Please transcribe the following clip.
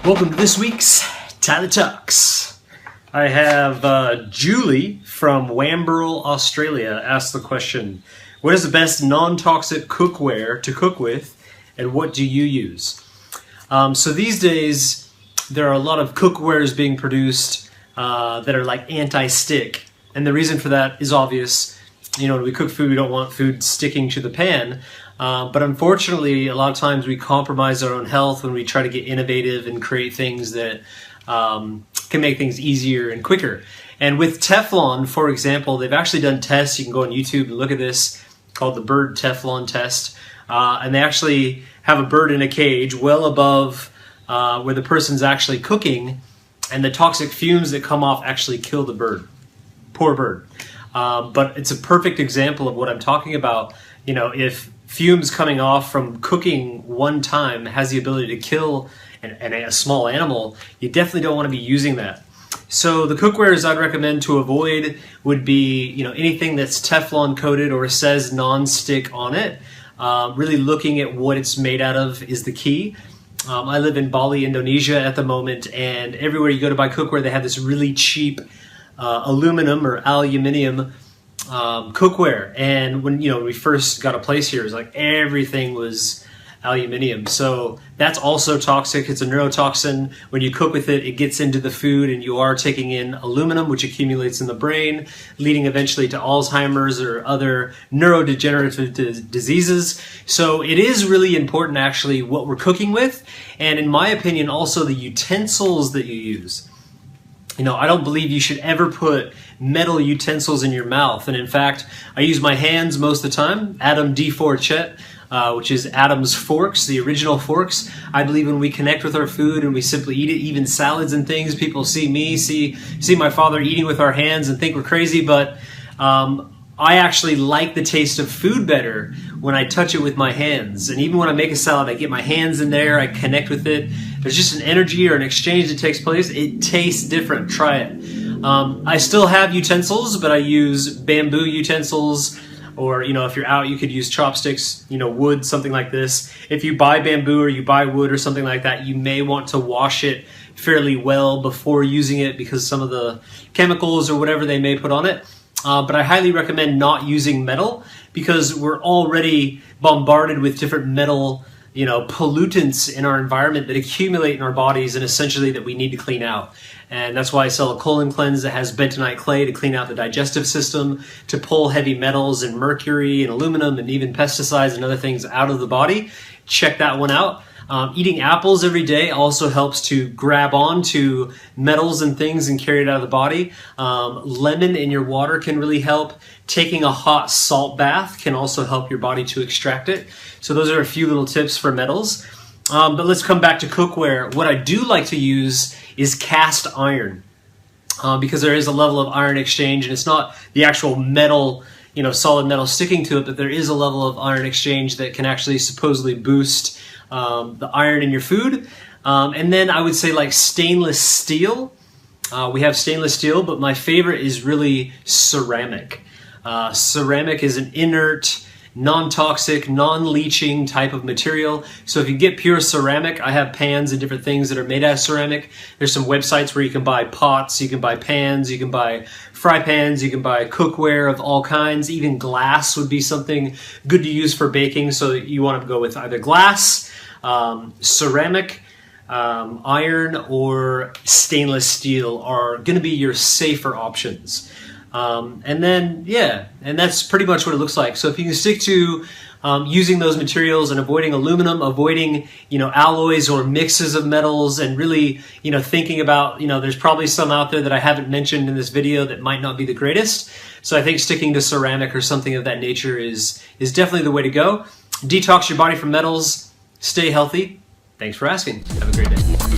Welcome to this week's Tyler Talks. I have Julie from Wamberal, Australia asked the question, what is the best non-toxic cookware to cook with and what do you use? So these days there are a lot of cookwares being produced that are like anti-stick, and the reason for that is obvious. You know, when we cook food, we don't want food sticking to the pan. But unfortunately, a lot of times we compromise our own health when we try to get innovative and create things that can make things easier and quicker. And with Teflon, for example, they've actually done tests. You can go on YouTube and look at this, called the bird Teflon test. And they actually have a bird in a cage well above where the person's actually cooking, and the toxic fumes that come off actually kill the bird. Poor bird. But it's a perfect example of what I'm talking about. You know, if fumes coming off from cooking one time has the ability to kill a small animal, you definitely don't want to be using that. So the cookwares I'd recommend to avoid would be, you know, anything that's Teflon coated or says non-stick on it. Really looking at what it's made out of is the key. I live in Bali, Indonesia at the moment, and everywhere you go to buy cookware, they have this really cheap aluminum or aluminium cookware. And when we first got a place here, it was like everything was aluminium. So that's also toxic. It's a neurotoxin. When you cook with it, it gets into the food, and you are taking in aluminum, which accumulates in the brain, leading eventually to Alzheimer's or other neurodegenerative diseases. So it is really important actually what we're cooking with, and in my opinion also the utensils that you use. You know, I don't believe you should ever put metal utensils in your mouth. And in fact, I use my hands most of the time. Adam D. Forchet, which is Adam's forks, the original forks. I believe when we connect with our food and we simply eat it, even salads and things, people see me, see my father eating with our hands and think we're crazy. But I actually like the taste of food better when I touch it with my hands. And even when I make a salad, I get my hands in there, I connect with it. There's just an energy or an exchange that takes place. It tastes different. Try it. I still have utensils, but I use bamboo utensils, or, if you're out, you could use chopsticks, wood, something like this. If you buy bamboo or you buy wood or something like that, you may want to wash it fairly well before using it because some of the chemicals or whatever they may put on it. But I highly recommend not using metal because we're already bombarded with different metal, pollutants in our environment that accumulate in our bodies and essentially that we need to clean out. And that's why I sell a colon cleanse that has bentonite clay to clean out the digestive system, to pull heavy metals and mercury and aluminum and even pesticides and other things out of the body. Check that one out. Eating apples every day also helps to grab onto metals and things and carry it out of the body. Lemon in your water can really help. Taking a hot salt bath can also help your body to extract it. So those are a few little tips for metals. But let's come back to cookware. What I do like to use is cast iron because there is a level of iron exchange, and it's not the actual metal, solid metal sticking to it, but there is a level of iron exchange that can actually supposedly boost the iron in your food. And then I would say like stainless steel. We have stainless steel, but my favorite is really ceramic. Ceramic is an inert, non-toxic, non-leaching type of material. So if you get pure ceramic, I have pans and different things that are made out of ceramic. There's some websites where you can buy pots, you can buy pans, you can buy fry pans, you can buy cookware of all kinds. Even glass would be something good to use for baking. So you want to go with either glass, ceramic, iron, or stainless steel are going to be your safer options. And that's pretty much what it looks like. So if you can stick to using those materials and avoiding aluminum, avoiding alloys or mixes of metals, and really thinking about there's probably some out there that I haven't mentioned in this video that might not be the greatest. So I think sticking to ceramic or something of that nature is definitely the way to go. Detox your body from metals. Stay healthy. Thanks for asking. Have a great day.